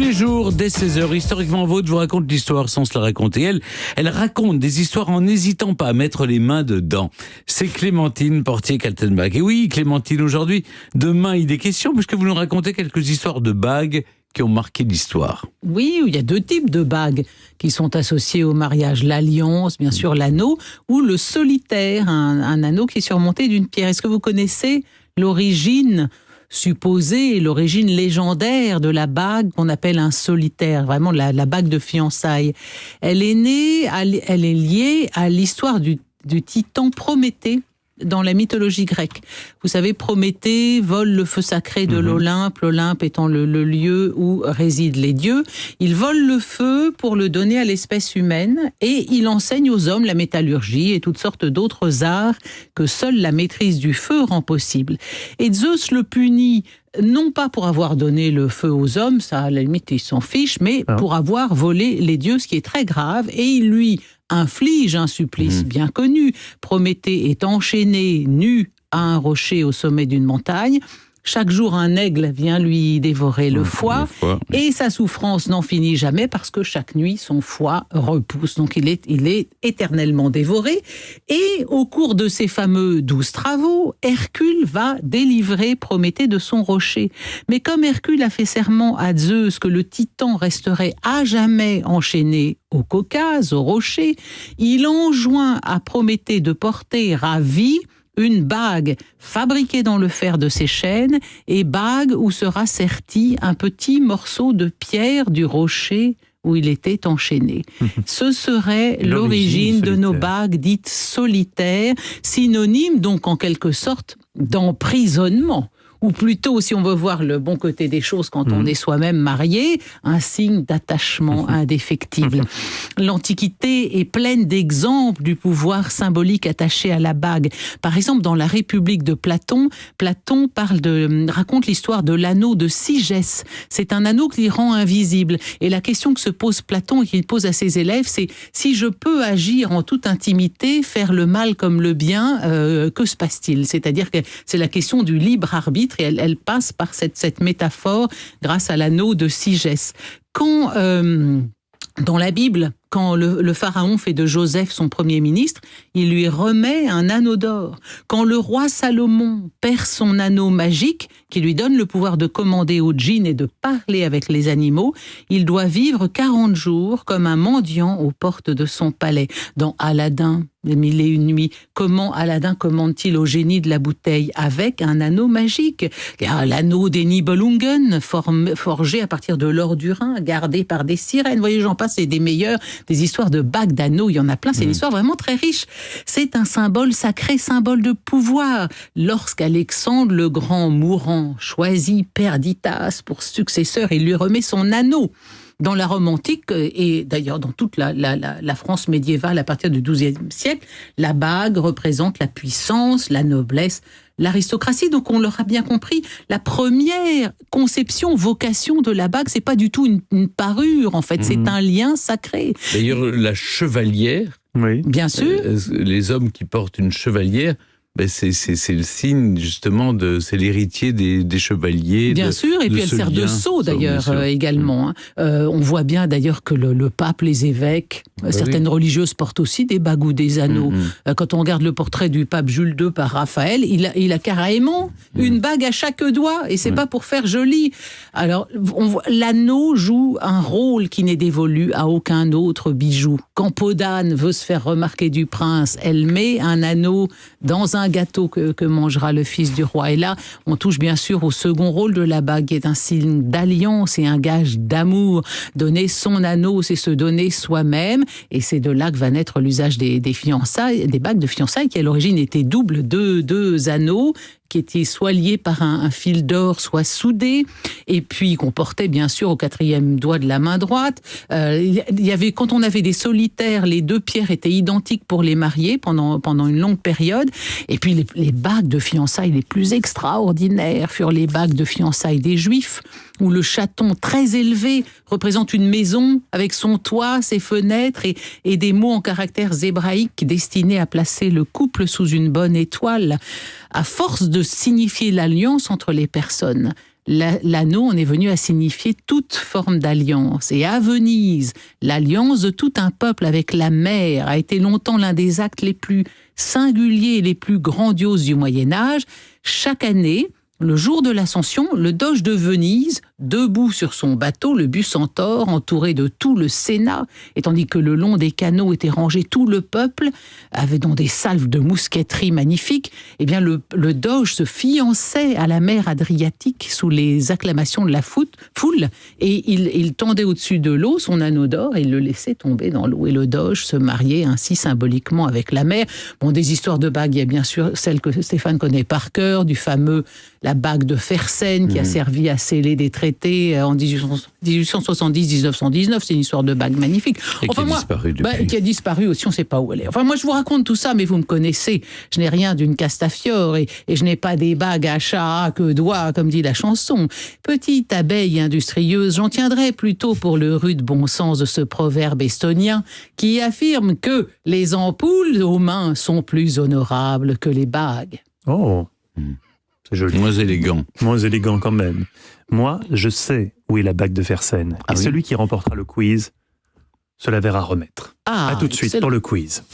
les jours, dès 16h, Historiquement Vôtre vous raconte l'histoire sans se la raconter. Elle raconte des histoires en n'hésitant pas à mettre les mains dedans. C'est Clémentine Portier-Kaltenbach. Et oui, Clémentine, aujourd'hui, demain, il est question, puisque vous nous racontez quelques histoires de bagues qui ont marqué l'histoire. Oui, il y a deux types de bagues qui sont associées au mariage. L'alliance, bien sûr, l'anneau, ou le solitaire, un anneau qui est surmonté d'une pierre. Est-ce que vous connaissez l'origine supposée, l'origine légendaire de la bague qu'on appelle un solitaire, vraiment la bague de fiançailles? Elle est liée à l'histoire du titan Prométhée dans la mythologie grecque. Vous savez, Prométhée vole le feu sacré de l'Olympe, l'Olympe étant le lieu où résident les dieux. Il vole le feu pour le donner à l'espèce humaine et il enseigne aux hommes la métallurgie et toutes sortes d'autres arts que seule la maîtrise du feu rend possible. Et Zeus le punit non pas pour avoir donné le feu aux hommes, ça à la limite il s'en fiche, mais pour avoir volé les dieux, ce qui est très grave, et il lui inflige un supplice bien connu. Prométhée est enchaîné, nu, à un rocher au sommet d'une montagne. Chaque jour, un aigle vient lui dévorer le foie, et sa souffrance n'en finit jamais parce que chaque nuit, son foie repousse. Donc, il est éternellement dévoré. Et au cours de ces fameux 12 travaux, Hercule va délivrer Prométhée de son rocher. Mais comme Hercule a fait serment à Zeus que le titan resterait à jamais enchaîné au Caucase, au rocher, il enjoint à Prométhée de porter à vie une bague fabriquée dans le fer de ses chaînes et bague où sera serti un petit morceau de pierre du rocher où il était enchaîné. Ce serait l'origine de nos bagues dites solitaires, synonyme donc en quelque sorte d'emprisonnement. Ou plutôt, si on veut voir le bon côté des choses quand on est soi-même marié, un signe d'attachement indéfectible. L'Antiquité est pleine d'exemples du pouvoir symbolique attaché à la bague. Par exemple, dans la République de Platon, Platon raconte l'histoire de l'anneau de Sigès. C'est un anneau qui rend invisible. Et la question que se pose Platon et qu'il pose à ses élèves, c'est si je peux agir en toute intimité, faire le mal comme le bien, que se passe-t-il? C'est-à-dire que c'est la question du libre arbitre. Et elle passe par cette métaphore grâce à l'anneau de Sigès. Quand, dans la Bible, quand le pharaon fait de Joseph son premier ministre, il lui remet un anneau d'or. Quand le roi Salomon perd son anneau magique, qui lui donne le pouvoir de commander aux djinns et de parler avec les animaux, il doit vivre 40 jours comme un mendiant aux portes de son palais. Dans Aladdin, les 1001 nuits, comment Aladdin commande-t-il au génie de la bouteille? Avec un anneau magique. L'anneau des Nibelungen, forgé à partir de l'or du Rhin, gardé par des sirènes. Vous voyez, j'en passe, c'est des meilleurs. Des histoires de bagues, d'anneaux, il y en a plein. C'est une histoire vraiment très riche. C'est un symbole sacré, symbole de pouvoir. Lorsqu'Alexandre le Grand mourant choisit Perditas pour successeur, il lui remet son anneau. Dans la Rome antique, et d'ailleurs dans toute la France médiévale à partir du XIIe siècle, la bague représente la puissance, la noblesse, l'aristocratie. Donc on l'aura bien compris, la première conception, vocation de la bague, c'est pas du tout une parure, en fait, c'est un lien sacré. D'ailleurs, la chevalière, bien sûr, les hommes qui portent une chevalière, c'est le signe justement c'est l'héritier des chevaliers. Bien sûr, et puis elle sert de sceau d'ailleurs également. On voit bien d'ailleurs que le pape, les évêques, certaines religieuses portent aussi des bagues ou des anneaux. Quand on regarde le portrait du pape Jules II par Raphaël, il a carrément une bague à chaque doigt, et c'est pas pour faire joli. Alors, l'anneau joue un rôle qui n'est dévolu à aucun autre bijou. Quand Podane veut se faire remarquer du prince, elle met un anneau dans un gâteau que mangera le fils du roi. Et là, on touche bien sûr au second rôle de la bague, qui est un signe d'alliance et un gage d'amour. Donner son anneau, c'est se donner soi-même. Et c'est de là que va naître l'usage des fiançailles, des bagues de fiançailles, qui à l'origine étaient doubles, deux anneaux, qui étaient soit liés par un fil d'or, soit soudés, et puis qu'on portait bien sûr au 4e doigt de la main droite. Il y avait, quand on avait des solitaires, les deux pierres étaient identiques pour les mariés pendant une longue période. Et puis les bagues de fiançailles les plus extraordinaires furent les bagues de fiançailles des Juifs, où le chaton très élevé représente une maison avec son toit, ses fenêtres et des mots en caractères hébraïques destinés à placer le couple sous une bonne étoile. À force de signifier l'alliance entre les personnes, l'anneau en est venu à signifier toute forme d'alliance. Et à Venise, l'alliance de tout un peuple avec la mer a été longtemps l'un des actes les plus singuliers et les plus grandioses du Moyen-Âge. Chaque année, le jour de l'Ascension, le doge de Venise, debout sur son bateau, le Bucentaure, entouré de tout le Sénat, et tandis que le long des canaux était rangé tout le peuple, avec dans des salves de mousqueterie magnifiques, eh bien le doge se fiançait à la mer Adriatique sous les acclamations de la foule, et il tendait au-dessus de l'eau son anneau d'or et il le laissait tomber dans l'eau. Et le doge se mariait ainsi symboliquement avec la mer. Bon, des histoires de bagues, il y a bien sûr celle que Stéphane connaît par cœur, du fameux la bague de Fersen qui a servi à sceller des traités en 1870-1919. C'est une histoire de bague magnifique. Et qui a disparu depuis. Qui a disparu aussi, on ne sait pas où elle est. Enfin, moi, je vous raconte tout ça, mais vous me connaissez. Je n'ai rien d'une Castafiore et je n'ai pas des bagues à chat, à queue d'oie, comme dit la chanson. Petite abeille industrieuse, j'en tiendrai plutôt pour le rude bon sens de ce proverbe estonien qui affirme que les ampoules aux mains sont plus honorables que les bagues. Oh, c'est joli. Moins élégant. Moins élégant quand même. Moi, je sais où est la bague de Fersen. Et celui qui remportera le quiz se la verra remettre. À tout de suite pour le quiz.